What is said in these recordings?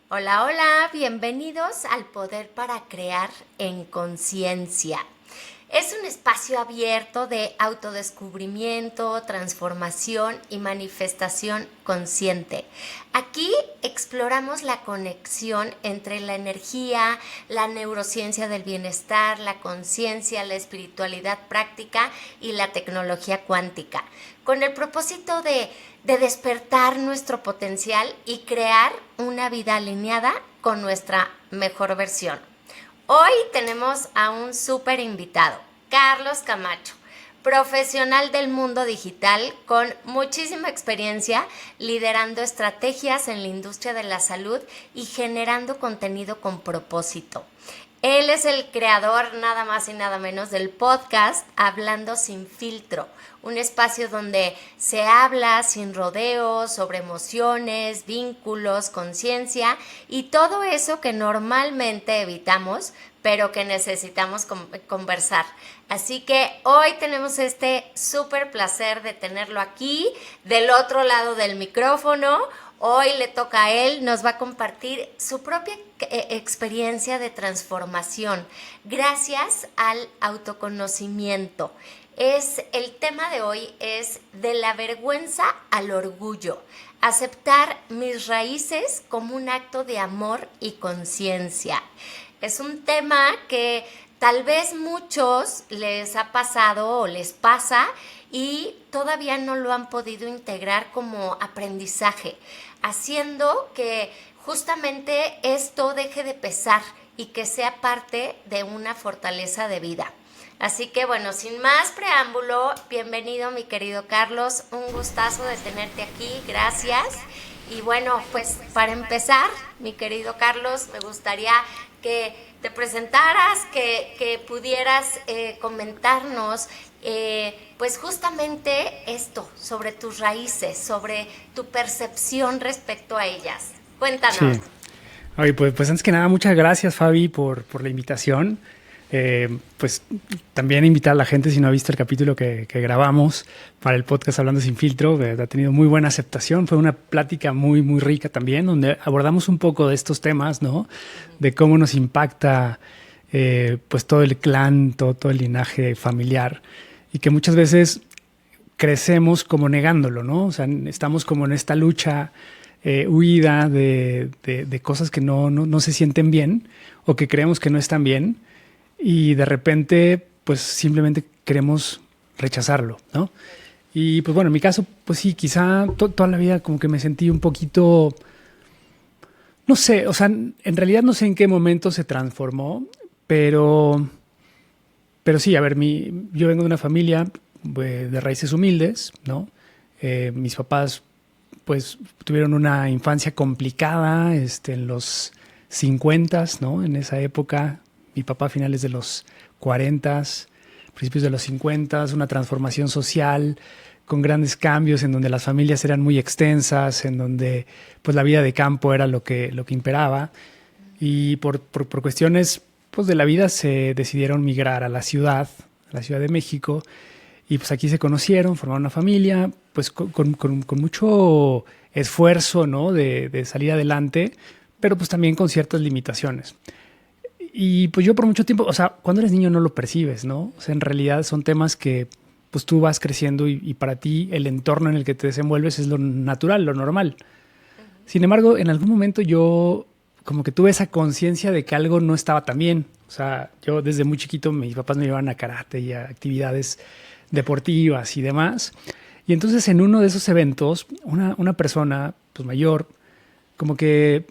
Hola, hola, bienvenidos al Poder para Crear en Conciencia. Es un espacio abierto de autodescubrimiento, transformación y manifestación consciente. Aquí exploramos la conexión entre la energía, la neurociencia del bienestar, la conciencia, la espiritualidad práctica y la tecnología cuántica, con el propósito de despertar nuestro potencial y crear una vida alineada con nuestra mejor versión. Hoy tenemos a un súper invitado, Carlos Camacho, profesional del mundo digital con muchísima experiencia liderando estrategias en la industria de la salud y generando contenido con propósito. Él es el creador nada más y nada menos del podcast Hablando sin filtro, un espacio donde se habla sin rodeos sobre emociones, vínculos, conciencia y todo eso que normalmente evitamos, pero que necesitamos conversar. Así que hoy tenemos este súper placer de tenerlo aquí, del otro lado del micrófono. Hoy le toca a él, nos va a compartir su propia experiencia de transformación gracias al autoconocimiento. El tema de hoy es de la vergüenza al orgullo, aceptar mis raíces como un acto de amor y conciencia. Es un tema que tal vez muchos les ha pasado o les pasa y todavía no lo han podido integrar como aprendizaje, haciendo que justamente esto deje de pesar y que sea parte de una fortaleza de vida. Así que bueno, sin más preámbulo, bienvenido mi querido Carlos, un gustazo de tenerte aquí, gracias. Y bueno, pues para empezar, mi querido Carlos, me gustaría que te presentaras, que pudieras comentarnos pues justamente esto, sobre tus raíces, sobre tu percepción respecto a ellas. Cuéntanos. Sí. Oye, pues antes que nada, muchas gracias, Fabi, por la invitación. Pues también invitar a la gente, si no ha visto el capítulo que grabamos para el podcast Hablando sin filtro, ha tenido muy buena aceptación. Fue una plática muy, muy rica también, donde abordamos un poco de estos temas, ¿no? De cómo nos impacta pues todo el clan, todo el linaje familiar y que muchas veces crecemos como negándolo, ¿no? O sea, estamos como en esta lucha huida de cosas que no se sienten bien o que creemos que no están bien y de repente pues simplemente queremos rechazarlo, ¿no? Y pues bueno, en mi caso pues sí, quizá toda la vida como que me sentí un poquito, no sé, o sea, en realidad no sé en qué momento se transformó, pero, pero sí, a ver, yo vengo de una familia de raíces humildes, ¿no? Mis papás pues tuvieron una infancia complicada, en los 50, ¿no? En esa época, mi papá a finales de los 40, principios de los 50, una transformación social con grandes cambios en donde las familias eran muy extensas, en donde pues la vida de campo era lo que imperaba y por cuestiones pues de la vida se decidieron migrar a la Ciudad de México y pues aquí se conocieron, formaron una familia, pues con mucho esfuerzo, ¿no? De salir adelante, pero pues también con ciertas limitaciones. Y pues yo por mucho tiempo, o sea, cuando eres niño no lo percibes, ¿no? O sea, en realidad son temas que pues tú vas creciendo y para ti el entorno en el que te desenvuelves es lo natural, lo normal. Sin embargo, en algún momento yo como que tuve esa conciencia de que algo no estaba tan bien. O sea, yo desde muy chiquito mis papás me llevaban a karate y a actividades deportivas y demás. Y entonces en uno de esos eventos, una persona pues mayor como que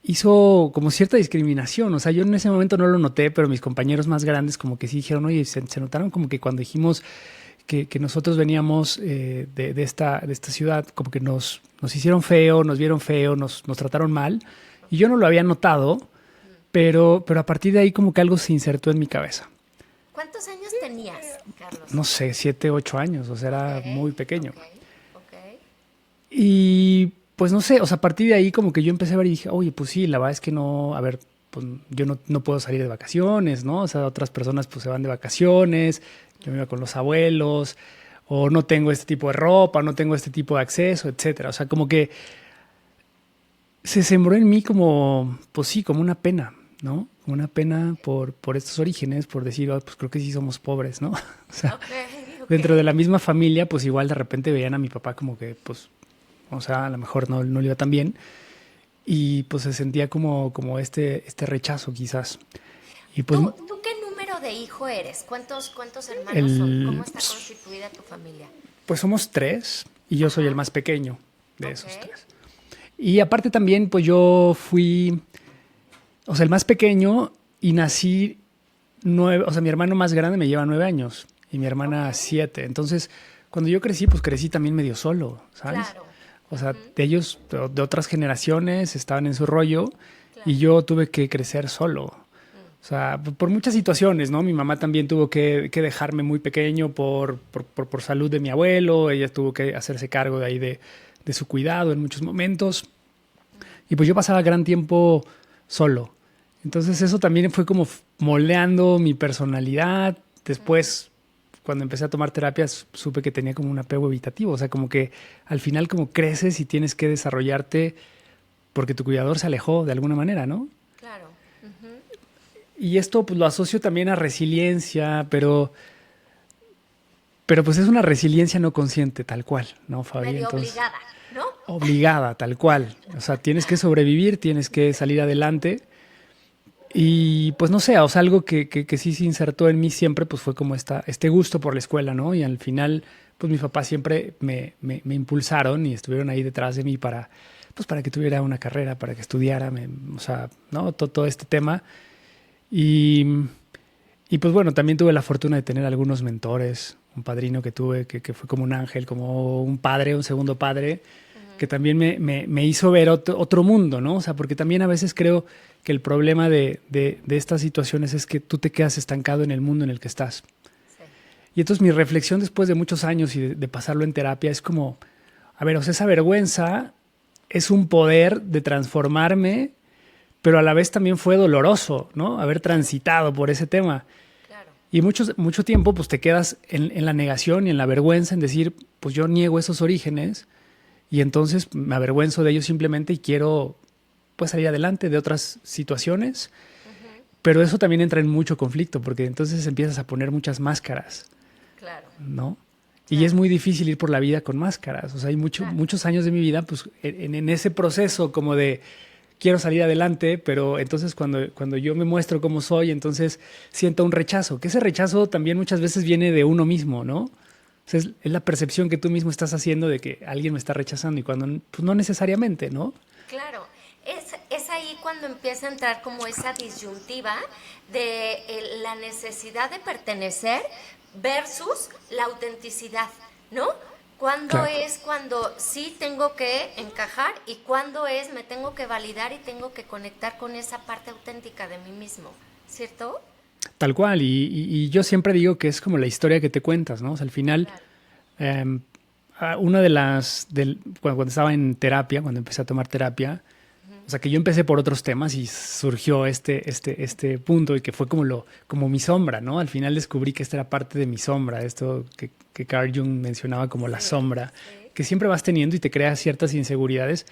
hizo como cierta discriminación. O sea, yo en ese momento no lo noté, pero mis compañeros más grandes como que sí dijeron, oye, se notaron como que cuando dijimos que nosotros veníamos de esta ciudad, como que nos hicieron feo, nos vieron feo, nos trataron mal. Y yo no lo había notado, pero a partir de ahí como que algo se insertó en mi cabeza. ¿Cuántos años tenías, Carlos? No sé, 7, 8 años, o sea, Ok, era muy pequeño. ok, ok. Y pues no sé, o sea, a partir de ahí como que yo empecé a ver y dije, oye, pues sí, la verdad es que no, a ver, pues yo no puedo salir de vacaciones, ¿no? O sea, otras personas pues se van de vacaciones, yo me iba con los abuelos, o no tengo este tipo de ropa, no tengo este tipo de acceso, etcétera. O sea, como que se sembró en mí como, pues sí, como una pena, ¿no? Como una pena por estos orígenes, por decir, "Oh, pues creo que sí somos pobres, ¿no?" O sea, Ok, ok. dentro de la misma familia, pues igual de repente veían a mi papá como que, pues, o sea, a lo mejor no le iba tan bien. Y pues se sentía como este rechazo quizás. Y pues ¿Tú qué número de hijo eres? ¿Cuántos hermanos son? ¿Cómo el, está constituida tu familia? pues somos tres y yo soy el Ajá, más pequeño de ok, esos tres. Y aparte también, pues yo fui, o sea, el más pequeño y nací nueve, o sea, mi hermano más grande me lleva 9 años y mi ok, hermana 7. Entonces, cuando yo crecí, pues crecí también medio solo, ¿sabes? claro, O sea, ujú, de ellos, de otras generaciones, estaban en su rollo y claro, yo tuve que crecer solo. mm, O sea, por muchas situaciones, ¿no? Mi mamá también tuvo que dejarme muy pequeño por salud de mi abuelo, ella tuvo que hacerse cargo de ahí de su cuidado en muchos momentos. mm, Y pues yo pasaba gran tiempo solo. Entonces eso también fue como moldeando mi personalidad. ujú, Después, cuando empecé a tomar terapias, supe que tenía como un apego evitativo. O sea, como que al final como creces y tienes que desarrollarte porque tu cuidador se alejó de alguna manera, ¿no? claro, ujú, Y esto pues lo asocio también a resiliencia, pero pues es una resiliencia no consciente, tal cual, ¿no, Fabi? medio Entonces, obligada, ¿no? obligada, tal cual. O sea, tienes que sobrevivir, tienes que salir adelante. Y pues no sé, o sea, algo que sí se insertó en mí siempre, pues fue como este gusto por la escuela, ¿no? Y al final, pues mis papás siempre me impulsaron y estuvieron ahí detrás de mí pues para que tuviera una carrera, para que estudiara, o sea, ¿no? Todo este tema. Y, y pues bueno, también tuve la fortuna de tener algunos mentores, un padrino que tuve que fue como un ángel, como un padre, un segundo padre, que Ujú, también me hizo ver otro mundo, ¿no? O sea, porque también a veces creo que el problema de estas situaciones es que tú te quedas estancado en el mundo en el que estás. sí, Y entonces mi reflexión después de muchos años y de pasarlo en terapia es como, a ver, o sea, esa vergüenza es un poder de transformarme, pero a la vez también fue doloroso, ¿no? Haber claro, transitado por ese tema. claro, Y mucho tiempo pues te quedas en la negación y en la vergüenza en decir, pues yo niego esos orígenes y entonces me avergüenzo de ellos simplemente y quiero pues salir adelante de otras situaciones, ujú, pero eso también entra en mucho conflicto porque entonces empiezas a poner muchas máscaras, claro, ¿no? Y es claro, muy difícil ir por la vida con máscaras. O sea, hay claro. muchos años de mi vida pues en ese proceso como de quiero salir adelante, pero entonces cuando yo me muestro como soy, entonces siento un rechazo, que ese rechazo también muchas veces viene de uno mismo, ¿no? O sea, es la percepción que tú mismo estás haciendo de que alguien me está rechazando y cuando pues no necesariamente, ¿no? Claro, es ahí cuando empieza a entrar como esa disyuntiva de la necesidad de pertenecer versus la autenticidad, ¿no? ¿Cuándo Claro. es cuando sí tengo que encajar y cuándo es me tengo que validar y tengo que conectar con esa parte auténtica de mí mismo, ¿cierto? Tal cual, y yo siempre digo que es como la historia que te cuentas, ¿no? O sea, al final, Claro. eh, una de cuando estaba en terapia, cuando empecé a tomar terapia, Ujú, o sea, que yo empecé por otros temas y surgió este punto y que fue como mi sombra, ¿no? Al final descubrí que esta era parte de mi sombra, esto que Carl Jung mencionaba como la sí, sombra, sí, que siempre vas teniendo y te crea ciertas inseguridades,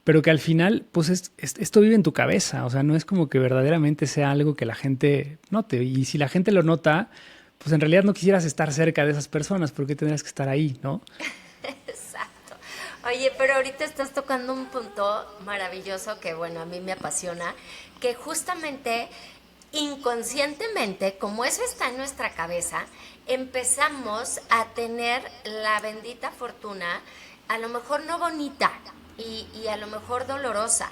pero que al final, pues esto vive en tu cabeza, o sea, no es como que verdaderamente sea algo que la gente note. Y si la gente lo nota, pues en realidad no quisieras estar cerca de esas personas, porque tendrías que estar ahí, ¿no? exacto. Oye, pero ahorita estás tocando un punto maravilloso que, bueno, a mí me apasiona, que justamente inconscientemente, como eso está en nuestra cabeza, empezamos a tener la bendita fortuna, a lo mejor no bonita y a lo mejor dolorosa,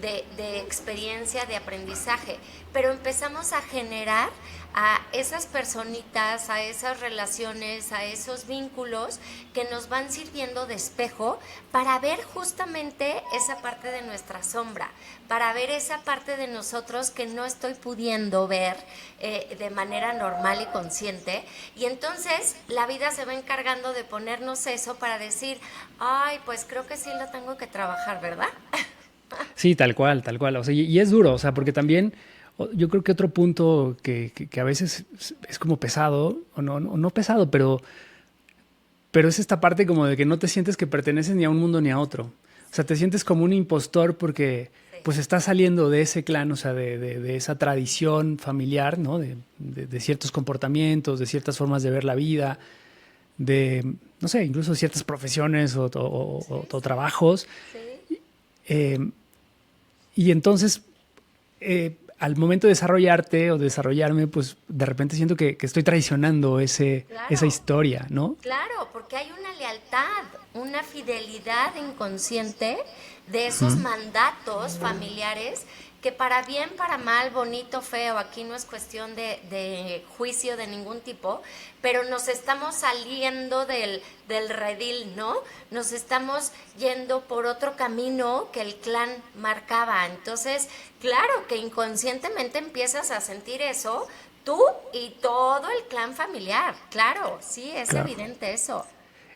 de experiencia, de aprendizaje, pero empezamos a generar a esas personitas, a esas relaciones, a esos vínculos que nos van sirviendo de espejo para ver justamente esa parte de nuestra sombra, para ver esa parte de nosotros que no estoy pudiendo ver de manera normal y consciente. Y entonces la vida se va encargando de ponernos eso para decir, ay, pues creo que sí lo tengo que trabajar, ¿verdad? Sí, tal cual, tal cual. O sea, y es duro, o sea, porque también yo creo que otro punto que a veces es como pesado, o no pesado, pero es esta parte como de que no te sientes que perteneces ni a un mundo ni a otro. O sea, te sientes como un impostor porque Sí. pues estás saliendo de ese clan, o sea, de esa tradición familiar, ¿no? De ciertos comportamientos, de ciertas formas de ver la vida, de, no sé, incluso ciertas profesiones o Sí. trabajos. Sí. Eh, y entonces, al momento de desarrollarte o desarrollarme, pues de repente siento que estoy traicionando esa Claro. historia, ¿no? Claro, porque hay una lealtad, una fidelidad inconsciente de esos Ujú. mandatos familiares que para bien, para mal, bonito, feo, aquí no es cuestión de juicio de ningún tipo, pero nos estamos saliendo del redil, ¿no? Nos estamos yendo por otro camino que el clan marcaba. Entonces, claro que inconscientemente empiezas a sentir eso, tú y todo el clan familiar, claro, sí, es Claro. evidente eso.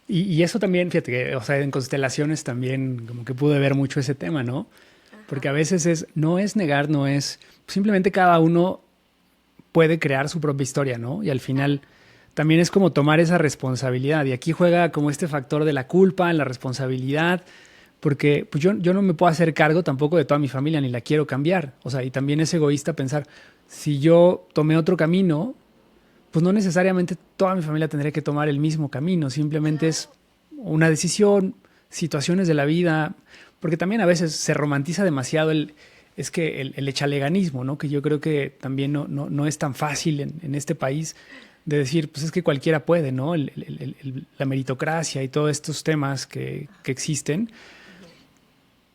Y eso también, fíjate que, o sea, en constelaciones también como que pude ver mucho ese tema, ¿no? Porque a Ajá, veces no es negar, no es, simplemente cada uno puede crear su propia historia, ¿no? Y al claro, final también es como tomar esa responsabilidad. Y aquí juega como este factor de la culpa, la responsabilidad, porque pues yo no me puedo hacer cargo tampoco de toda mi familia, ni la quiero cambiar. O sea, y también es egoísta pensar, si yo tomé otro camino, pues no necesariamente toda mi familia tendría que tomar el mismo camino, simplemente es claro, una decisión, situaciones de la vida, porque también a veces se romantiza demasiado es que el echaleganismo, ¿no? Que yo creo que también no es tan fácil en este país de decir, pues es que cualquiera puede, ¿no? La meritocracia y todos estos temas que existen, ujú,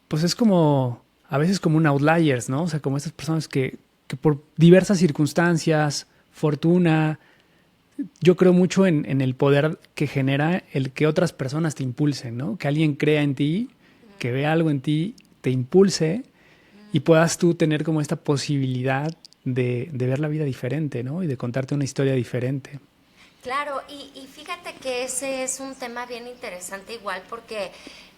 pues es como, a veces como un outliers, ¿no? O sea, como estas personas que por diversas circunstancias, fortuna, yo creo mucho en el poder que genera el que otras personas te impulsen, ¿no? Que alguien crea en ti, que vea algo en ti, te impulse y ujú. puedas tú tener como esta posibilidad de ver la vida diferente, ¿no? Y de contarte una historia diferente. Claro, y fíjate que ese es un tema bien interesante igual porque,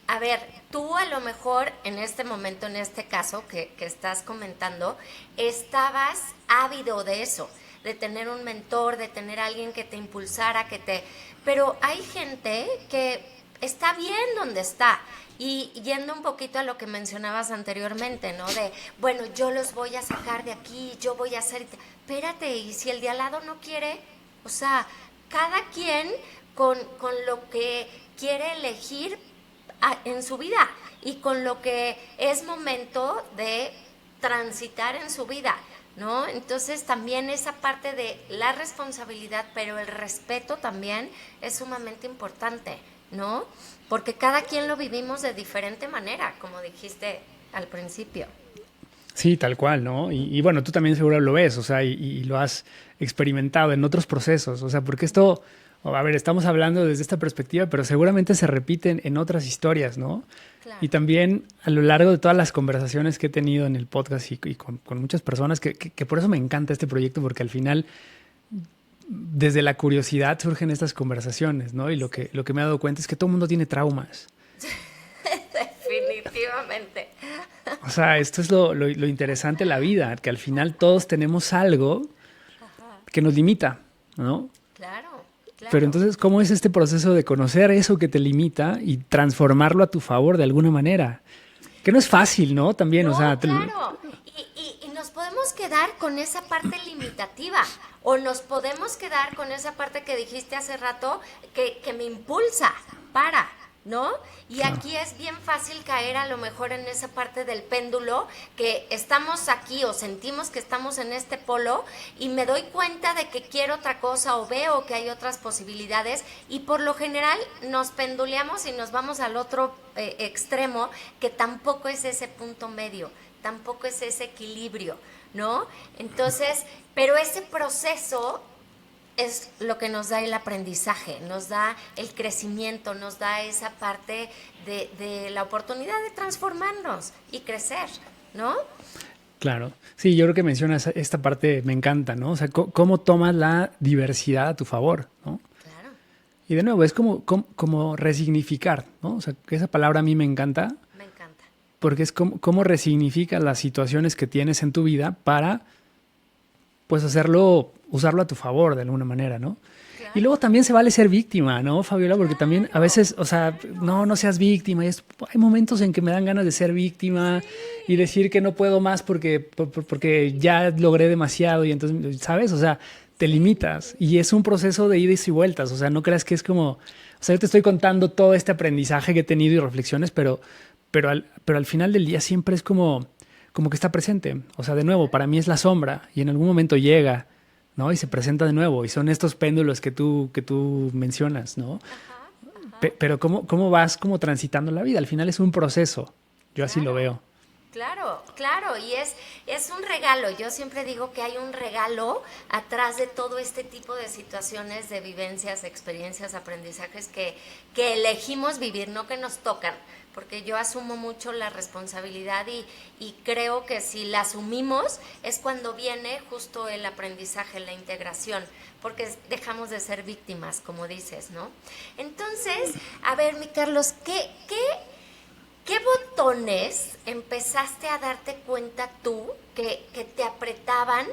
a ver, tú a lo mejor en este momento, en este caso que estás comentando, estabas ávido de eso, de tener un mentor, de tener alguien que te impulsara, que te... Pero hay gente que está bien donde está. Y yendo un poquito a lo que mencionabas anteriormente, ¿no? De, bueno, yo los voy a sacar de aquí, yo voy a hacer... Espérate, y si el de al lado no quiere, o sea, cada quien con lo que quiere elegir en su vida y con lo que es momento de transitar en su vida, ¿no? Entonces también esa parte de la responsabilidad, pero el respeto también es sumamente importante, ¿no? Porque cada quien lo vivimos de diferente manera, como dijiste al principio. Sí, tal cual, ¿no? Y bueno, tú también seguro lo ves, o sea, y lo has experimentado en otros procesos, o sea, porque esto, a ver, estamos hablando desde esta perspectiva, pero seguramente se repiten en otras historias, ¿no? Y Claro. también a lo largo de todas las conversaciones que he tenido en el podcast y con muchas personas, que por eso me encanta este proyecto, porque al final, desde la curiosidad surgen estas conversaciones, ¿no? Y Sí. lo que me he dado cuenta es que todo el mundo tiene traumas. Definitivamente. O sea, esto es lo interesante de la vida, que al final todos tenemos algo Ajá. que nos limita, ¿no? Claro, Pero claro. entonces, ¿cómo es este proceso de conocer eso que te limita y transformarlo a tu favor de alguna manera? Que no es fácil, ¿no? También, o No, sea, claro. Y nos podemos quedar con esa parte limitativa o nos podemos quedar con esa parte que dijiste hace rato que me impulsa para, ¿no? Y claro, aquí es bien fácil caer a lo mejor en esa parte del péndulo que estamos aquí o sentimos que estamos en este polo y me doy cuenta de que quiero otra cosa o veo que hay otras posibilidades y por lo general nos penduleamos y nos vamos al otro extremo que tampoco es ese punto medio, tampoco es ese equilibrio, ¿no? Entonces, pero ese proceso es lo que nos da el aprendizaje, nos da el crecimiento, nos da esa parte de la oportunidad de transformarnos y crecer, ¿no? claro. Sí, yo creo que mencionas esta parte, me encanta, ¿no? O sea, cómo tomas la diversidad a tu favor, ¿no? Claro, Y de nuevo, es como resignificar, ¿no? O sea, que esa palabra a mí me encanta me encanta. porque es como resignificas las situaciones que tienes en tu vida para, pues, hacerlo, usarlo a tu favor de alguna manera, ¿no? Y luego también se vale ser víctima, ¿no, Fabiola? Porque también a veces, o sea, no seas víctima. Hay momentos en que me dan ganas de ser víctima y decir que no puedo más porque ya logré demasiado y entonces, ¿sabes? O sea, te limitas y es un proceso de idas y vueltas. O sea, no creas que es como, o sea, yo te estoy contando todo este aprendizaje que he tenido y reflexiones, pero al final del día siempre es como que está presente. O sea, de nuevo, para mí es la sombra y en algún momento llega, ¿no? Y se presenta de nuevo. Y son estos péndulos que tú mencionas, ¿no? Ajá, ajá. Pero ¿cómo vas como transitando la vida? Al final es un proceso. Yo así lo Claro. veo. Claro, claro, y es un regalo. Yo siempre digo que hay un regalo atrás de todo este tipo de situaciones, de vivencias, experiencias, aprendizajes que elegimos vivir, no que nos tocan, porque yo asumo mucho la responsabilidad y creo que si la asumimos es cuando viene justo el aprendizaje, la integración, porque dejamos de ser víctimas, como dices, ¿no? Entonces, a ver, mi Carlos, ¿qué botones empezaste a darte cuenta tú que te apretaban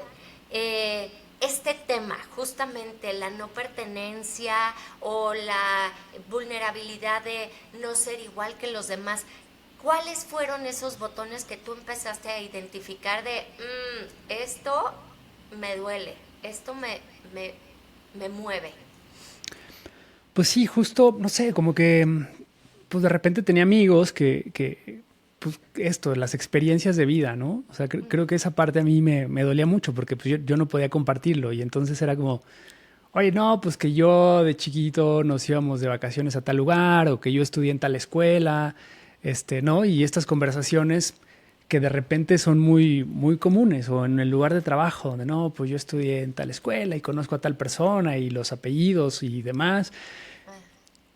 este tema, justamente la no pertenencia o la vulnerabilidad de no ser igual que los demás? ¿Cuáles fueron esos botones que tú empezaste a identificar de esto me duele, esto me mueve? Pues sí, justo, no sé, como que pues de repente tenía amigos pues esto, las experiencias de vida, ¿no? O sea, creo que esa parte a mí me dolía mucho porque pues yo no podía compartirlo y entonces era como, oye, no, pues que yo de chiquito nos íbamos de vacaciones a tal lugar o que yo estudié en tal escuela, ¿no? Y estas conversaciones que de repente son muy comunes o en el lugar de trabajo, donde no, pues yo estudié en tal escuela y conozco a tal persona y los apellidos y demás.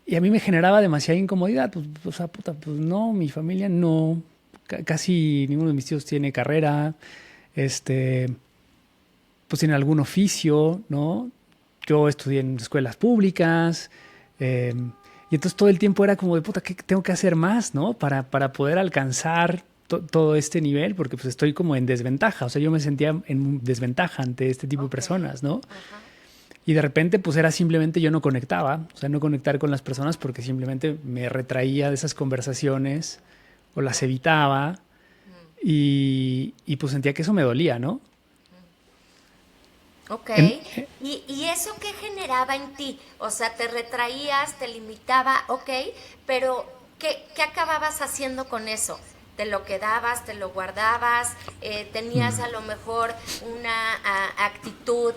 Y a mí me generaba demasiada incomodidad, pues, o sea, puta, pues no, mi familia no, casi ninguno de mis tíos tiene carrera, este, pues tiene algún oficio, ¿no? Yo estudié en escuelas públicas, eh, y entonces todo el tiempo era como de puta, ¿qué tengo que hacer más, ¿no? Para poder alcanzar todo este nivel, porque pues estoy como en desventaja, o sea, yo me sentía en desventaja ante este tipo de Ok, personas, ¿no? ajá. Y de repente, pues era simplemente yo no conectaba, o sea, no conectar con las personas porque simplemente me retraía de esas conversaciones o las evitaba y pues sentía que eso me dolía, ¿no? Ok, En- ¿Y eso qué generaba en ti? O sea, te retraías, te limitaba, ok, pero ¿qué acababas haciendo con eso? ¿Te lo quedabas, te lo guardabas? ¿Tenías a lo mejor una actitud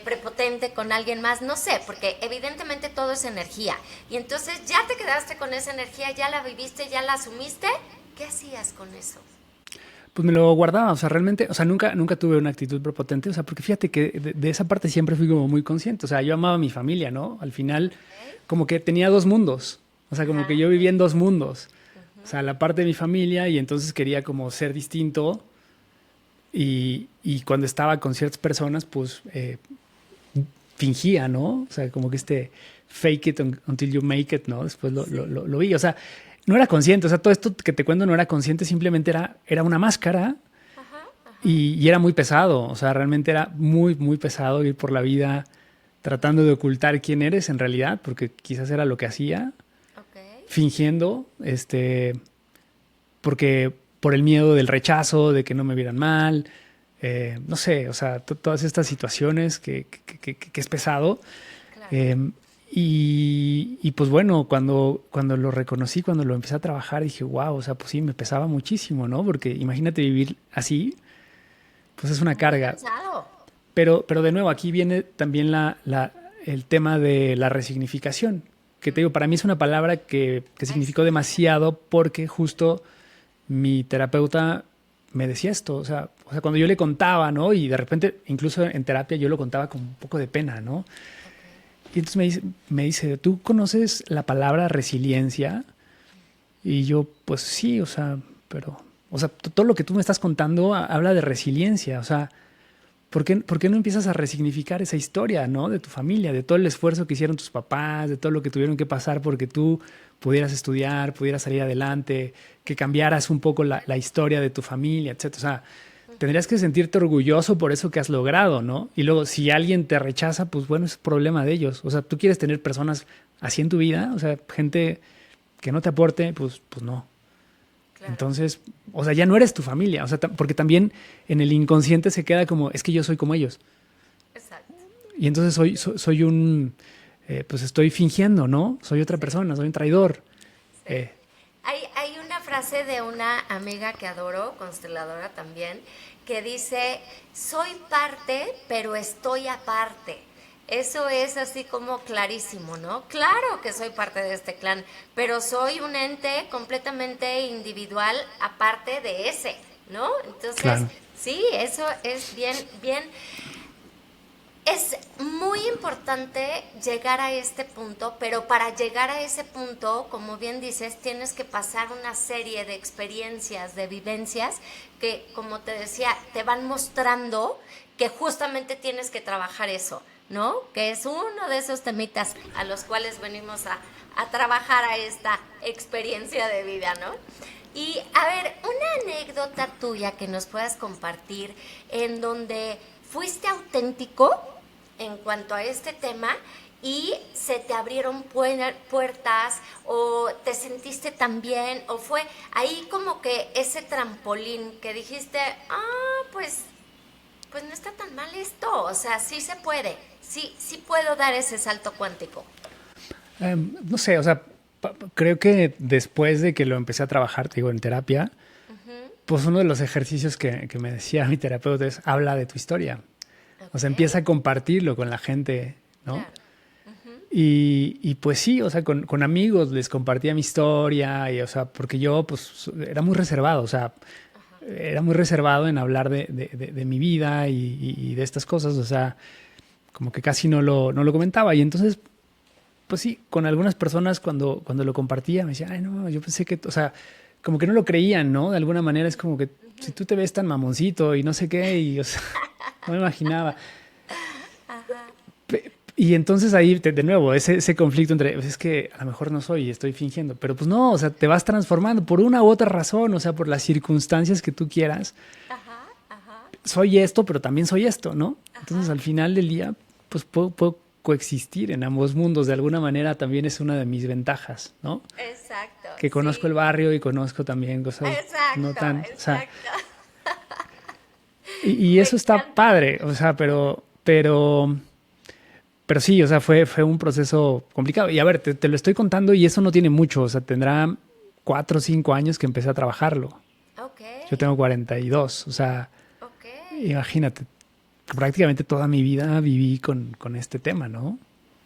prepotente con alguien más? No sé, porque evidentemente todo es energía. Y entonces ya te quedaste con esa energía, ya la viviste, ya la asumiste. ¿Qué hacías con eso? pues me lo guardaba, o sea, realmente, o sea, nunca tuve una actitud prepotente, o sea, porque fíjate que de esa parte siempre fui como muy consciente, o sea, yo amaba a mi familia, ¿no? Al final, Ok, como que tenía dos mundos, o sea, como que ajá, yo vivía en dos mundos, o ujú, sea, la parte de mi familia y entonces quería como ser distinto y cuando estaba con ciertas personas, pues fingía, ¿no? O sea, como que fake it until you make it, ¿no? Después sí, lo vi, o sea, no era consciente, o sea, todo esto que te cuento no era consciente, simplemente era una máscara ajá, ajá, y era muy pesado, o sea, realmente era muy pesado ir por la vida tratando de ocultar quién eres en realidad, porque quizás era lo que hacía, ok. fingiendo, porque por el miedo del rechazo, de que no me vieran mal, no sé, o sea, todas estas situaciones que es pesado. Claro. Eh, y pues bueno, cuando lo reconocí, cuando lo empecé a trabajar, dije, wow, o sea, pues sí, me pesaba muchísimo, ¿no? Porque imagínate vivir así, pues es una Muy carga. cansado. Pero de nuevo, aquí viene también el tema de la resignificación, que te digo, para mí es una palabra que Ay, significó sí. demasiado porque justo mi terapeuta me decía esto, o sea, cuando yo le contaba, ¿no? Y de repente, incluso en terapia, yo lo contaba con un poco de pena, ¿no? Ok. Y entonces me dice, ¿tú conoces la palabra resiliencia? Y yo, pues sí, o sea, pero, o sea, todo lo que tú me estás contando habla de resiliencia, o sea, ¿por qué no empiezas a resignificar esa historia, ¿no? De tu familia, de todo el esfuerzo que hicieron tus papás, de todo lo que tuvieron que pasar porque tú pudieras estudiar, pudieras salir adelante, que cambiaras un poco la historia de tu familia, etcétera. O sea, tendrías que sentirte orgulloso por eso que has logrado, ¿no? Y luego, si alguien te rechaza, pues bueno, es problema de ellos. O sea, tú quieres tener personas así en tu vida, o sea, gente que no te aporte, pues no. Claro. Entonces, o sea, ya no eres tu familia, o sea, porque también en el inconsciente se queda como, es que yo soy como ellos. Exacto. Y entonces soy un, pues estoy fingiendo, ¿no? Soy otra persona, soy un traidor. Sí. Hay una frase de una amiga que adoro, consteladora también, que dice, soy parte, pero estoy aparte. Eso es así como clarísimo, ¿no? Claro que soy parte de este clan, pero soy un ente completamente individual aparte de ese, ¿no? Entonces, claro. Sí, eso es bien, bien. Es muy importante llegar a este punto, pero para llegar a ese punto, como bien dices, tienes que pasar una serie de experiencias, de vivencias, que, como te decía, te van mostrando que justamente tienes que trabajar eso, ¿no? Que es uno de esos temitas a los cuales venimos a trabajar a esta experiencia de vida, ¿no? Y, a ver, una anécdota tuya que nos puedas compartir en donde fuiste auténtico en cuanto a este tema y se te abrieron puertas o te sentiste tan bien o fue ahí como que ese trampolín que dijiste, pues no está tan mal esto, o sea, sí se puede, sí puedo dar ese salto cuántico. No sé, o sea, creo que después de que lo empecé a trabajar, te digo, en terapia, pues uno de los ejercicios que me decía mi terapeuta es, habla de tu historia. Okay. O sea, empieza a compartirlo con la gente, ¿no? Claro. Y pues sí, o sea, con amigos les compartía mi historia, y, o sea, porque yo pues era muy reservado, o sea, era muy reservado en hablar de mi vida y de estas cosas, o sea, como que casi no lo comentaba. Y entonces, pues sí, con algunas personas cuando lo compartía me decían, ay, no, yo pensé que, o sea, como que no lo creían, ¿no? De alguna manera es como que si tú te ves tan mamoncito y no sé qué, y o sea, no me imaginaba. Y entonces ahí, de nuevo, ese conflicto entre, pues es que a lo mejor no soy y estoy fingiendo, pero pues no, o sea, te vas transformando por una u otra razón, o sea, por las circunstancias que tú quieras. Soy esto, pero también soy esto, ¿no? Entonces al final del día, pues puedo coexistir en ambos mundos. De alguna manera también es una de mis ventajas, ¿no? Exacto. Que conozco el barrio y conozco también cosas no tan... Exacto. O sea, y eso está padre, o sea, pero sí, o sea, fue un proceso complicado. Y a ver, te lo estoy contando y eso no tiene mucho, o sea, tendrá 4 o 5 años que empecé a trabajarlo. Okay. Yo tengo 42, o sea, imagínate, prácticamente toda mi vida viví con este tema, ¿no?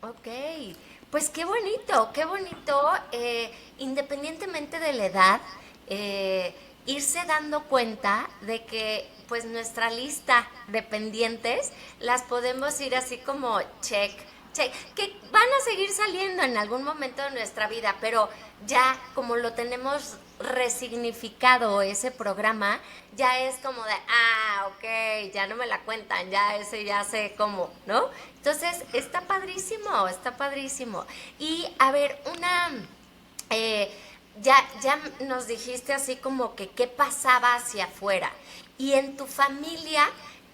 Ok, pues qué bonito, independientemente de la edad, irse dando cuenta de que pues nuestra lista de pendientes las podemos ir así como check, que van a seguir saliendo en algún momento de nuestra vida, pero ya como lo tenemos resignificado ese programa, ya es como de, ok, ya no me la cuentan, ya ese ya sé cómo, ¿no? Entonces, está padrísimo. Y, a ver, ya nos dijiste así como que qué pasaba hacia afuera. Y en tu familia,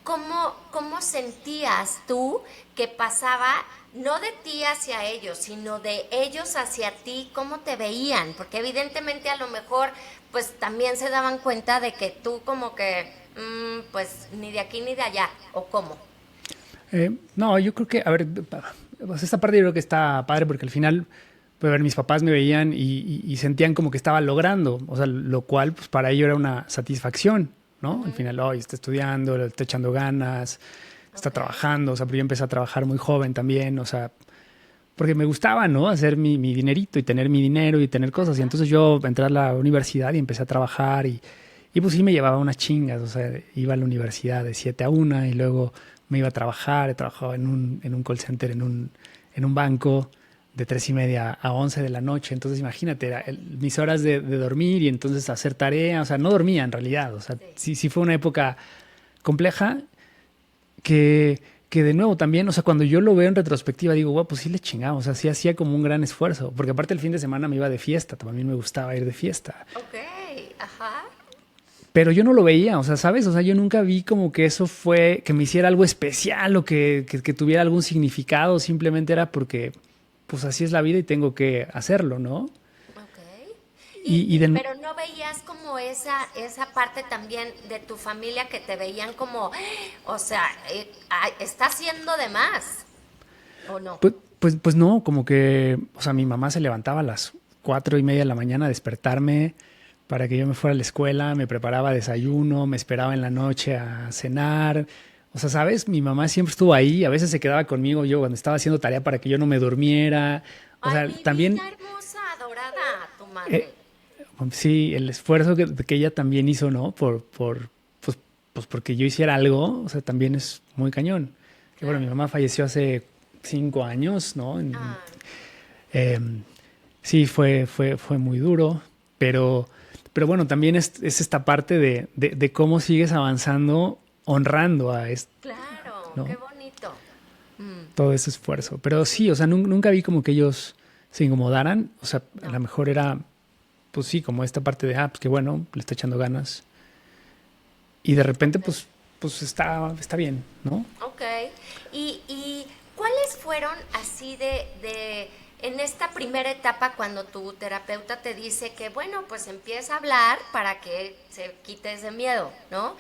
¿cómo sentías tú que pasaba, no de ti hacia ellos, sino de ellos hacia ti? ¿Cómo te veían? Porque evidentemente a lo mejor pues también se daban cuenta de que tú como que pues ni de aquí ni de allá, ¿o cómo? No, yo creo que, a ver, pues esta parte yo creo que está padre porque al final, pues, a ver, mis papás me veían y sentían como que estaba logrando, o sea, lo cual pues para ellos era una satisfacción, ¿no? Al final, está estudiando, está echando ganas, está trabajando, o sea, pero yo empecé a trabajar muy joven también, o sea, porque me gustaba, ¿no? Hacer mi dinerito y tener mi dinero y tener cosas. Y entonces yo entré a la universidad y empecé a trabajar y pues sí me llevaba unas chingas, o sea, iba a la universidad de 7 a 1 y luego me iba a trabajar, he trabajado en un call center, en un banco de 3:30 a 11 de la noche. Entonces imagínate, mis horas de dormir y entonces hacer tarea, o sea, no dormía en realidad, o sea, sí fue una época compleja que de nuevo también, o sea, cuando yo lo veo en retrospectiva digo, wow, pues sí le chingamos, o sea, sí hacía como un gran esfuerzo, porque aparte el fin de semana me iba de fiesta, también me gustaba ir de fiesta. Ok, ajá. pero yo no lo veía, o sea, ¿sabes? O sea, yo nunca vi como que eso fue, que me hiciera algo especial o que tuviera algún significado, simplemente era porque, pues así es la vida y tengo que hacerlo, ¿no? Ok. Y Pero no veías como esa parte también de tu familia que te veían como, o sea, está haciendo de más, ¿o no? pues no, como que, o sea, mi mamá se levantaba a las 4:30 de la mañana a despertarme para que yo me fuera a la escuela, me preparaba desayuno, me esperaba en la noche a cenar. O sea, ¿sabes? Mi mamá siempre estuvo ahí, a veces se quedaba conmigo yo cuando estaba haciendo tarea para que yo no me durmiera. O Ay, sea, mi también, vida hermosa, adorada, tu eh, madre. sí, el esfuerzo que ella también hizo, ¿no? Pues, pues porque yo hiciera algo, o sea, también es muy cañón. Que bueno, mi Claro. mamá falleció hace 5 años, ¿no? Ah, Eh, sí, fue muy duro, pero bueno, también es esta parte de cómo sigues avanzando, honrando a esto, claro, qué ¿no? bonito. Mm, Todo ese esfuerzo. Pero sí, o sea, nunca vi como que ellos se incomodaran. O sea, a no, lo mejor era, pues sí, como esta parte de, pues que bueno, le está echando ganas. Y de repente, ok. pues está bien, ¿no? Ok. ¿Y cuáles fueron así en esta primera etapa cuando tu terapeuta te dice que, bueno, pues empieza a hablar para que se quite ese miedo, ¿no?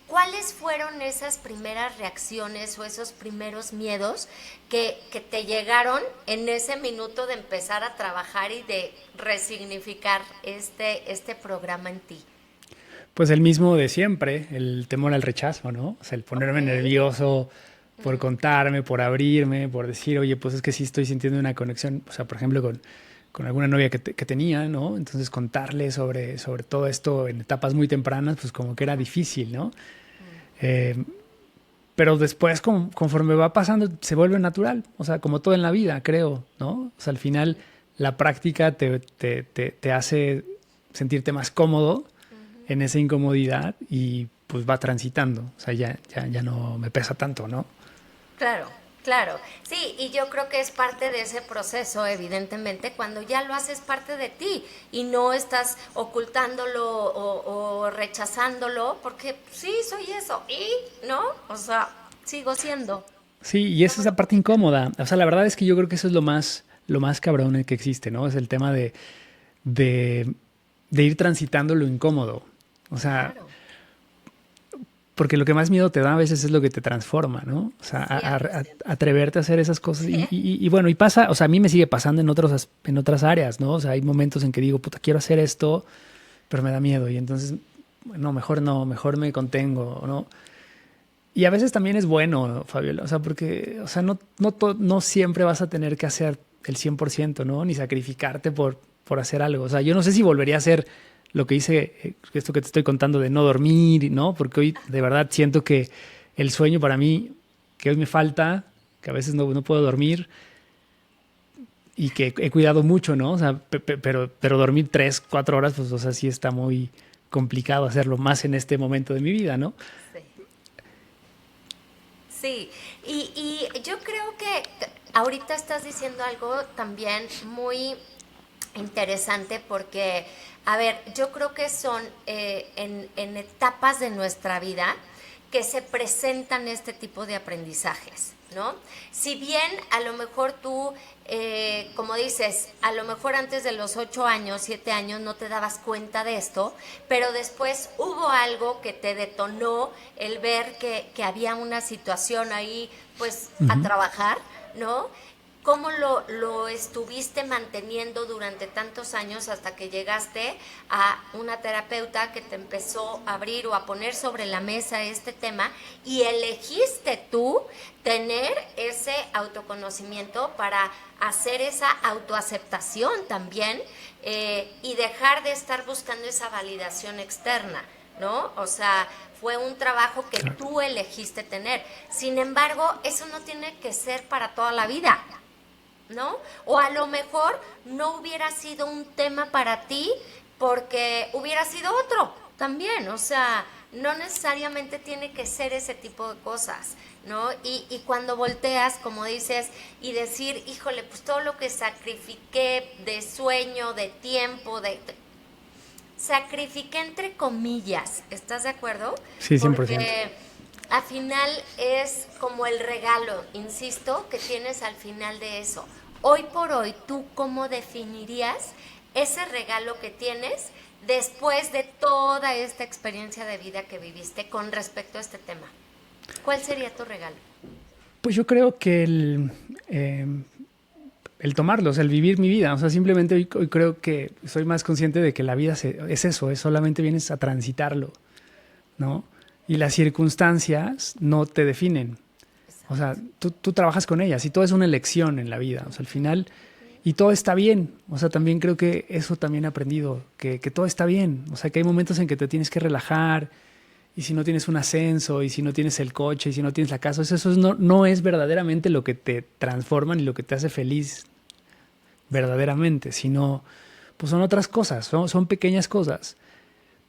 ¿Cuáles fueron esas primeras reacciones o esos primeros miedos que te llegaron en ese minuto de empezar a trabajar y de resignificar este programa en ti? Pues el mismo de siempre, el temor al rechazo, ¿no? O sea, el Ok. ponerme nervioso por Mm, contarme, por abrirme, por decir, oye, pues es que sí estoy sintiendo una conexión, o sea, por ejemplo, con alguna novia que tenía, ¿no? Entonces contarle sobre todo esto en etapas muy tempranas, pues como que era ujú, difícil, ¿no? mm, Eh, pero después, conforme va pasando, se vuelve natural, o sea, como todo en la vida, creo, ¿no? O sea, al final sí. la práctica te hace sentirte más cómodo Ujú. en esa incomodidad y pues va transitando. O sea, ya no me pesa tanto, ¿no? Claro, claro. Sí, y yo creo que es parte de ese proceso, evidentemente, cuando ya lo haces parte de ti y no estás ocultándolo o rechazándolo, porque sí, soy eso, y, ¿no? O sea, sigo siendo. Sí, y Qué es esa parte bonito. incómoda. O sea, la verdad es que yo creo que eso es lo más cabrón que existe, ¿no? Es el tema de, de ir transitando lo incómodo. O sea, Claro, porque lo que más miedo te da a veces es lo que te transforma, ¿no? O sea, cien por ciento. atreverte a hacer esas cosas. Y bueno, y pasa, o sea, a mí me sigue pasando en otras áreas, ¿no? O sea, hay momentos en que digo, puta, quiero hacer esto, pero me da miedo. Y entonces, no, mejor me contengo, ¿no? Y a veces también es bueno, Fabiola, o sea, porque, o sea, no siempre vas a tener que hacer el 100%, ¿no? Ni sacrificarte por hacer algo. O sea, yo no sé si volvería a hacer lo que hice, esto que te estoy contando de no dormir, ¿no? Porque hoy de verdad siento que el sueño para mí, que hoy me falta, que a veces no puedo dormir y que he cuidado mucho, ¿no? O sea, pero dormir 3, 4 horas, pues, o sea, sí está muy complicado hacerlo más en este momento de mi vida, ¿no? Sí. Sí, y yo creo que ahorita estás diciendo algo también muy interesante porque, a ver, yo creo que son en etapas de nuestra vida que se presentan este tipo de aprendizajes, ¿no? Si bien a lo mejor tú, como dices, a lo mejor antes de los 8 años, 7 años no te dabas cuenta de esto, pero después hubo algo que te detonó el ver que había una situación ahí, pues, a Ujú. trabajar, ¿no? ¿Cómo lo estuviste manteniendo durante tantos años hasta que llegaste a una terapeuta que te empezó a abrir o a poner sobre la mesa este tema y elegiste tú tener ese autoconocimiento para hacer esa autoaceptación también y dejar de estar buscando esa validación externa, ¿no? O sea, fue un trabajo que Claro. tú elegiste tener. Sin embargo, eso no tiene que ser para toda la vida. ¿No? O a lo mejor no hubiera sido un tema para ti porque hubiera sido otro también, o sea, no necesariamente tiene que ser ese tipo de cosas, ¿no? Y cuando volteas, como dices, y decir, híjole, pues todo lo que sacrifiqué de sueño, de tiempo, sacrifiqué entre comillas, ¿estás de acuerdo? Sí, 100%. Porque al final es como el regalo, insisto, que tienes al final de eso. Hoy por hoy, ¿tú cómo definirías ese regalo que tienes después de toda esta experiencia de vida que viviste con respecto a este tema? ¿Cuál sería tu regalo? Pues yo creo que el tomarlos, el vivir mi vida. O sea, simplemente hoy creo que soy más consciente de que la vida es eso, es solamente vienes a transitarlo, ¿no? Y las circunstancias no te definen. O sea, tú trabajas con ellas y todo es una elección en la vida. O sea, al final, y todo está bien. O sea, también creo que eso también he aprendido, que todo está bien. O sea, que hay momentos en que te tienes que relajar y si no tienes un ascenso y si no tienes el coche y si no tienes la casa, no es verdaderamente lo que te transforma ni lo que te hace feliz verdaderamente, sino pues son otras cosas, son pequeñas cosas.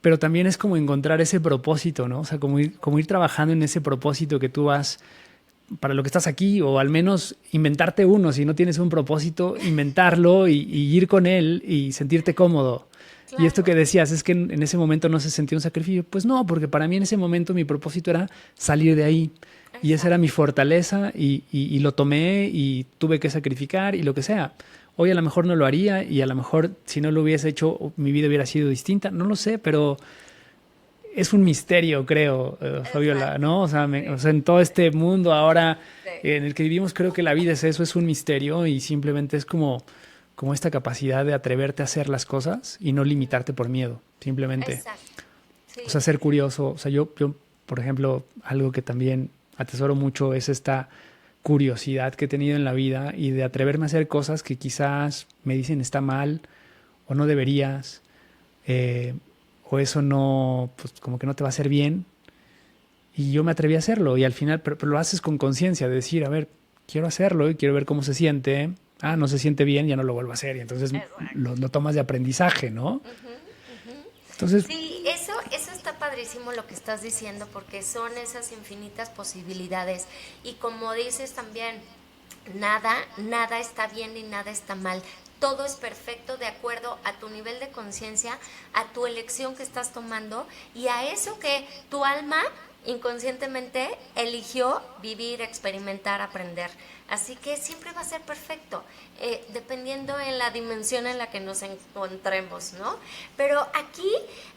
Pero también es como encontrar ese propósito, ¿no? O sea, como ir trabajando en ese propósito que tú vas para lo que estás aquí, o al menos inventarte uno. Si no tienes un propósito, inventarlo y ir con él y sentirte cómodo. Claro. Y esto que decías, es que en ese momento no se sentía un sacrificio. Pues no, porque para mí en ese momento mi propósito era salir de ahí. Exacto. Y esa era mi fortaleza y lo tomé y tuve que sacrificar y lo que sea. Hoy a lo mejor no lo haría y a lo mejor si no lo hubiese hecho mi vida hubiera sido distinta. No lo sé, pero es un misterio, creo, Fabiola, ¿no? O sea, en todo este mundo ahora en el que vivimos, creo que la vida es eso, es un misterio y simplemente es como esta capacidad de atreverte a hacer las cosas y no limitarte por miedo, simplemente. Exacto. Sí. O sea, ser curioso. O sea, yo, por ejemplo, algo que también atesoro mucho es esta curiosidad que he tenido en la vida y de atreverme a hacer cosas que quizás me dicen está mal o no deberías, o eso no, pues como que no te va a hacer bien. Y yo me atreví a hacerlo y al final, pero lo haces con conciencia, de decir, a ver, quiero hacerlo y quiero ver cómo se siente. Ah, no se siente bien, ya no lo vuelvo a hacer. Y entonces lo tomas de aprendizaje, ¿no? Entonces, sí, eso está padrísimo lo que estás diciendo, porque son esas infinitas posibilidades. Y como dices también, nada está bien ni nada está mal. Todo es perfecto de acuerdo a tu nivel de conciencia, a tu elección que estás tomando y a eso que tu alma inconscientemente eligió vivir, experimentar, aprender. Así que siempre va a ser perfecto, dependiendo en la dimensión en la que nos encontremos, ¿no? Pero aquí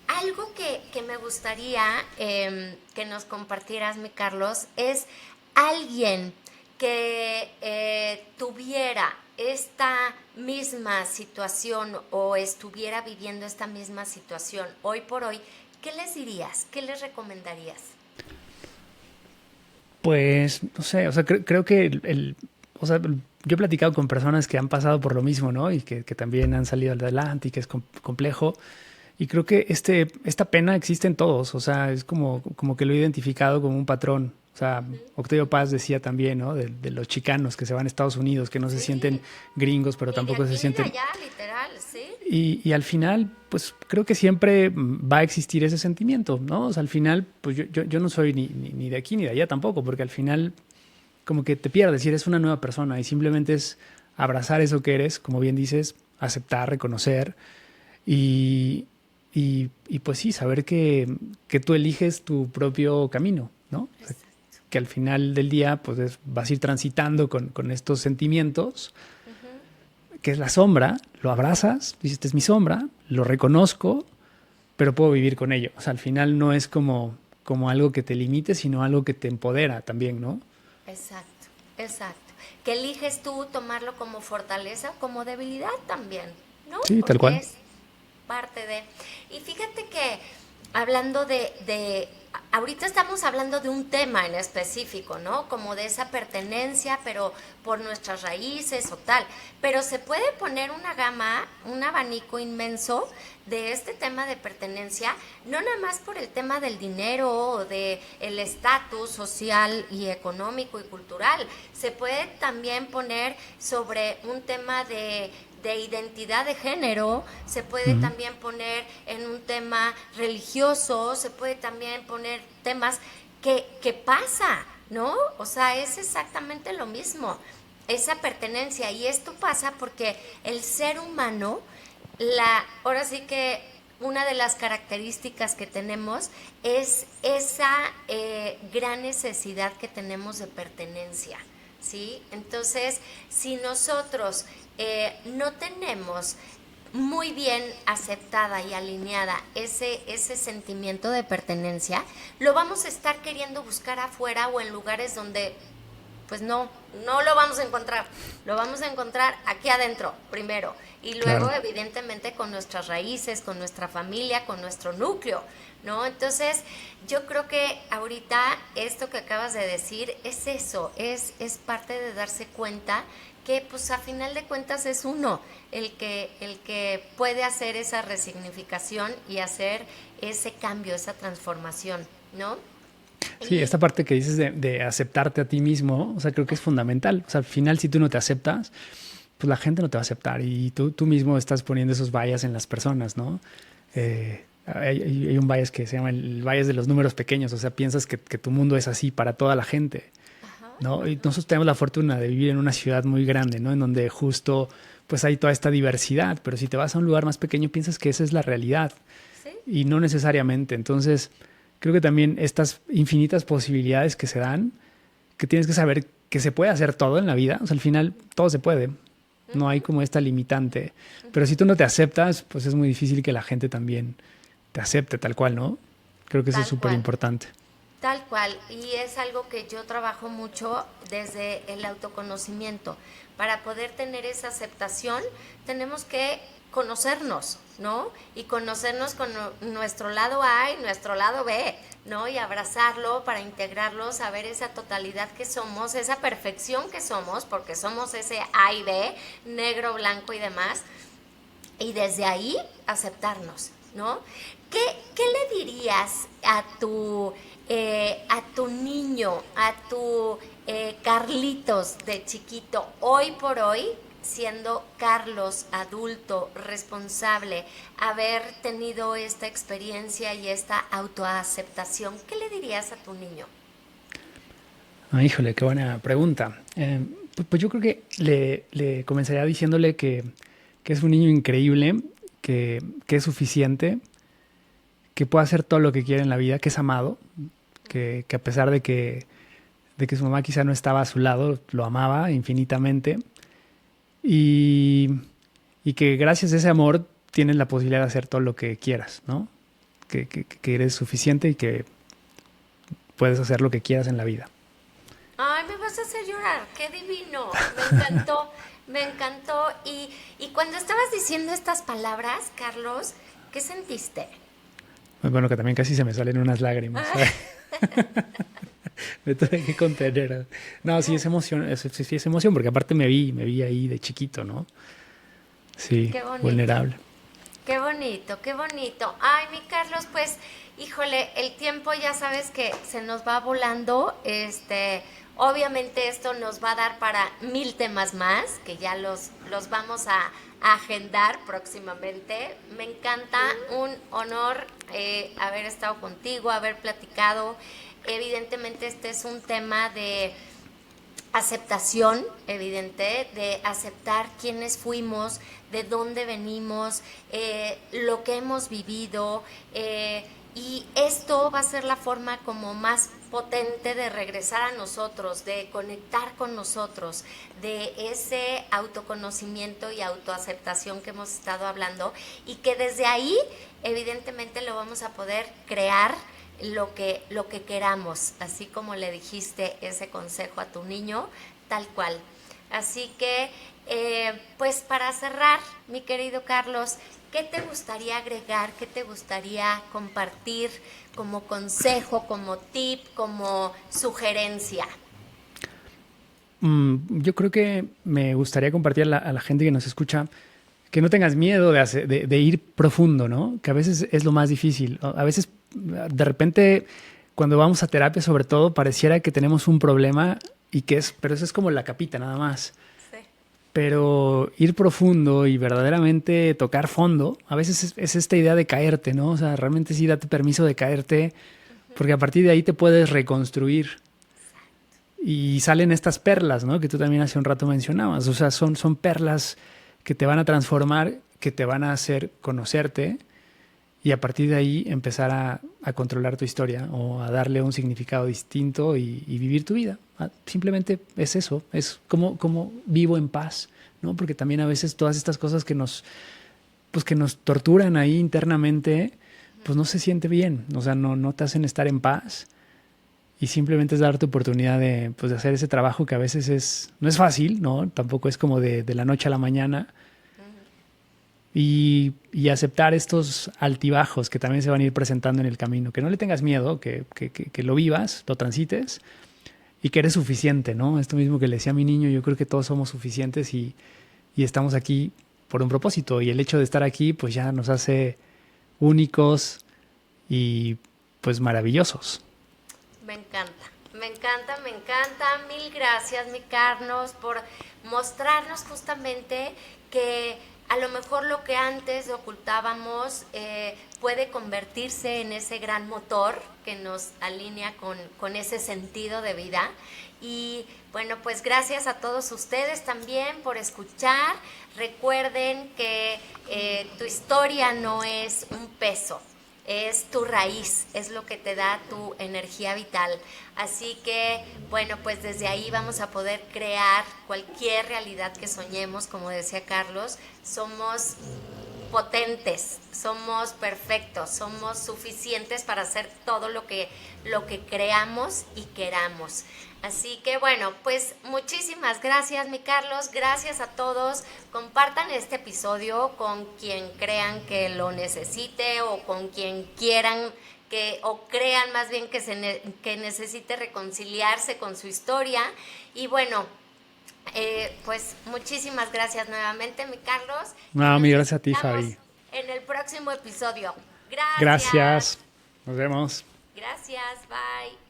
algo que me gustaría que nos compartieras, mi Carlos, es alguien que tuviera esta misma situación o estuviera viviendo esta misma situación hoy por hoy, ¿qué les dirías? ¿Qué les recomendarías? Pues, no sé, o sea, creo que o sea, yo he platicado con personas que han pasado por lo mismo, ¿no? Y que también han salido adelante y que es complejo. Y creo que esta pena existe en todos, o sea, es como que lo he identificado como un patrón. O sea, Octavio Paz decía también, ¿no? De los chicanos que se van a Estados Unidos, que no se sienten gringos, pero tampoco se sienten... allá, literal, sí. Y al final, pues creo que siempre va a existir ese sentimiento, ¿no? O sea, al final, pues yo no soy ni de aquí ni de allá tampoco, porque al final como que te pierdes y eres una nueva persona y simplemente es abrazar eso que eres, como bien dices, aceptar, reconocer y pues sí, saber que tú eliges tu propio camino, ¿no? O sea, que al final del día pues vas a ir transitando con estos sentimientos, que es la sombra, lo abrazas, dices, esta es mi sombra, lo reconozco, pero puedo vivir con ello. O sea, al final no es como algo que te limite, sino algo que te empodera también, ¿no? Exacto. Que eliges tú tomarlo como fortaleza, como debilidad también, ¿no? Sí, tal cual. Es parte de... Y fíjate que hablando de ahorita estamos hablando de un tema en específico, ¿no? Como de esa pertenencia, pero por nuestras raíces o tal. Pero se puede poner una gama, un abanico inmenso de este tema de pertenencia, no nada más por el tema del dinero o de el estatus social y económico y cultural. Se puede también poner sobre un tema de identidad de género, se puede también poner en un tema religioso, se puede también poner temas que pasa, ¿no? O sea, es exactamente lo mismo, esa pertenencia. Y esto pasa porque el ser humano, ahora sí que una de las características que tenemos es esa gran necesidad que tenemos de pertenencia, ¿sí? Entonces, si nosotros no tenemos muy bien aceptada y alineada ese sentimiento de pertenencia, lo vamos a estar queriendo buscar afuera o en lugares donde pues no lo vamos a encontrar. Lo vamos a encontrar aquí adentro primero y luego Claro. evidentemente con nuestras raíces, con nuestra familia, con nuestro núcleo, ¿no? Entonces yo creo que ahorita esto que acabas de decir es eso, es parte de darse cuenta que pues a final de cuentas es uno el que puede hacer esa resignificación y hacer ese cambio, esa transformación, ¿no? Sí, Y esta parte que dices de aceptarte a ti mismo, o sea, creo que es fundamental. O sea, al final, si tú no te aceptas, pues la gente no te va a aceptar y tú mismo estás poniendo esos bias en las personas, ¿no? Hay un bias que se llama el bias de los números pequeños, o sea, piensas que tu mundo es así para toda la gente, ajá, ¿no? Y nosotros tenemos la fortuna de vivir en una ciudad muy grande, ¿no? En donde justo pues hay toda esta diversidad, pero si te vas a un lugar más pequeño piensas que esa es la realidad sí, y no necesariamente. Entonces, creo que también estas infinitas posibilidades que se dan, que tienes que saber que se puede hacer todo en la vida, o sea, al final todo se puede, no hay como esta limitante, pero si tú no te aceptas, pues es muy difícil que la gente también te acepte tal cual, ¿no? Creo que eso es tal súper cual. importante. Tal cual, y es algo que yo trabajo mucho desde el autoconocimiento. Para poder tener esa aceptación, tenemos que conocernos, ¿no? Y conocernos con nuestro lado A y nuestro lado B, ¿no? Y abrazarlo para integrarlo, saber esa totalidad que somos, esa perfección que somos, porque somos ese A y B, negro, blanco y demás, y desde ahí aceptarnos, ¿no? ¿Qué le dirías a tu niño, a tu Carlitos de chiquito, hoy por hoy, siendo Carlos adulto, responsable, haber tenido esta experiencia y esta autoaceptación? ¿Qué le dirías a tu niño? Ah, híjole, qué buena pregunta. Pues yo creo que le comenzaría diciéndole que es un niño increíble, que es suficiente, que puede hacer todo lo que quiere en la vida, que es amado, que a pesar de que su mamá quizá no estaba a su lado, lo amaba infinitamente y, y que gracias a ese amor tienes la posibilidad de hacer todo lo que quieras, ¿no? Que eres suficiente y que puedes hacer lo que quieras en la vida. Ay, me vas a hacer llorar, qué divino, me encantó, me encantó. Y cuando estabas diciendo estas palabras, Carlos, ¿qué sentiste? Pues bueno, que también casi se me salen unas lágrimas. Me tuve que contener. No, sí es emoción, sí es emoción, porque aparte me vi ahí de chiquito, ¿no? Sí, Qué bonito. vulnerable. Qué bonito, qué bonito. Ay, mi Carlos, pues, híjole, el tiempo ya sabes que se nos va volando. Obviamente esto nos va a dar para 1000 temas más, que ya los vamos a agendar próximamente. Me encanta, un honor haber estado contigo, haber platicado. Evidentemente este es un tema de aceptación, evidente, de aceptar quiénes fuimos, de dónde venimos, lo que hemos vivido, y esto va a ser la forma como más potente de regresar a nosotros, de conectar con nosotros, de ese autoconocimiento y autoaceptación que hemos estado hablando, y que desde ahí evidentemente lo vamos a poder crear lo que queramos, así como le dijiste ese consejo a tu niño, tal cual. Así que, pues para cerrar, mi querido Carlos, ¿qué te gustaría agregar? ¿Qué te gustaría compartir como consejo, como tip, como sugerencia? Yo creo que me gustaría compartir a la gente que nos escucha que no tengas miedo de ir profundo, ¿no? Que a veces es lo más difícil. A veces, de repente, cuando vamos a terapia, sobre todo, pareciera que tenemos un problema pero eso es como la capita, nada más. Sí. Pero ir profundo y verdaderamente tocar fondo, a veces es esta idea de caerte, ¿no? O sea, realmente sí date permiso de caerte, porque a partir de ahí te puedes reconstruir. Y salen estas perlas, ¿no? Que tú también hace un rato mencionabas. O sea, son perlas que te van a transformar, que te van a hacer conocerte y a partir de ahí empezar a controlar tu historia o a darle un significado distinto y vivir tu vida. Simplemente es eso, es como vivo en paz, ¿no? Porque también a veces todas estas cosas pues que nos torturan ahí internamente, pues no se siente bien, o sea, no te hacen estar en paz. Y simplemente es darte oportunidad pues, de hacer ese trabajo que a veces no es fácil, ¿no? Tampoco es como de la noche a la mañana. Y aceptar estos altibajos que también se van a ir presentando en el camino. Que no le tengas miedo, que lo vivas, lo transites y que eres suficiente, ¿no? Esto mismo que le decía a mi niño, yo creo que todos somos suficientes y estamos aquí por un propósito. Y el hecho de estar aquí, pues ya nos hace únicos y pues maravillosos. Me encanta, me encanta, me encanta. Mil gracias, mi Carlos, por mostrarnos justamente que a lo mejor lo que antes ocultábamos puede convertirse en ese gran motor que nos alinea con ese sentido de vida. Y bueno, pues gracias a todos ustedes también por escuchar. Recuerden que tu historia no es un peso. Es tu raíz, es lo que te da tu energía vital. Así que, bueno, pues desde ahí vamos a poder crear cualquier realidad que soñemos, como decía Carlos. Somos potentes, somos perfectos, somos suficientes para hacer todo lo que creamos y queramos. Así que bueno, pues muchísimas gracias, mi Carlos, gracias a todos. Compartan este episodio con quien crean que lo necesite o con quien quieran o crean más bien que necesite reconciliarse con su historia. Y bueno, pues muchísimas gracias nuevamente, mi Carlos. No, mi gracias a ti, Fabi. En el próximo episodio. Gracias. Gracias. Nos vemos. Gracias. Bye.